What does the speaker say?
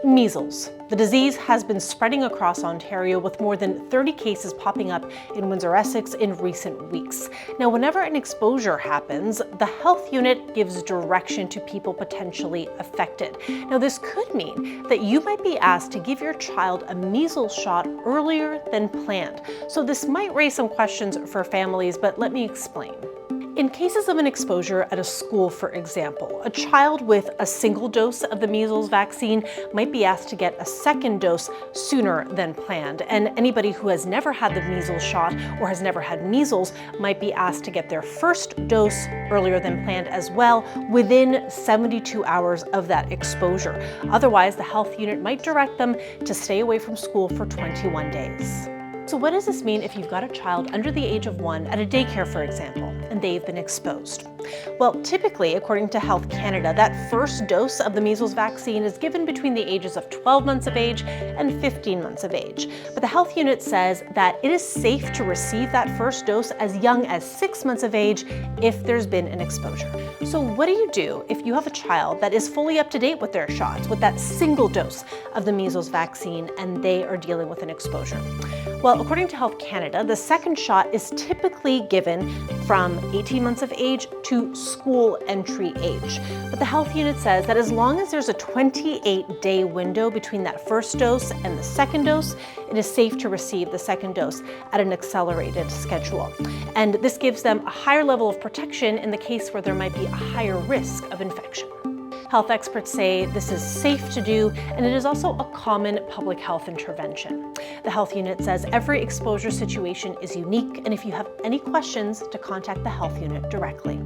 Measles. The disease has been spreading across Ontario with more than 30 cases popping up in Windsor, Essex in recent weeks. Now, whenever an exposure happens, the health unit gives direction to people potentially affected. Now, this could mean that you might be asked to give your child a measles shot earlier than planned. So this might raise some questions for families, but let me explain. In cases of an exposure at a school, for example, a child with a single dose of the measles vaccine might be asked to get a second dose sooner than planned. And anybody who has never had the measles shot or has never had measles might be asked to get their first dose earlier than planned as well, within 72 hours of that exposure. Otherwise, the health unit might direct them to stay away from school for 21 days. So what does this mean if you've got a child under the age of 1 at a daycare, for example, and they've been exposed? Well, typically, according to Health Canada, that first dose of the measles vaccine is given between the ages of 12 months of age and 15 months of age. But the health unit says that it is safe to receive that first dose as young as 6 months of age if there's been an exposure. So what do you do if you have a child that is fully up to date with their shots, with that single dose of the measles vaccine, and they are dealing with an exposure? Well, according to Health Canada, the second shot is typically given from 18 months of age to school entry age. But the health unit says that as long as there's a 28-day window between that first dose and the second dose, it is safe to receive the second dose at an accelerated schedule. And this gives them a higher level of protection in the case where there might be a higher risk of infection. Health experts say this is safe to do, and it is also a common public health intervention. The health unit says every exposure situation is unique, and if you have any questions, to contact the health unit directly.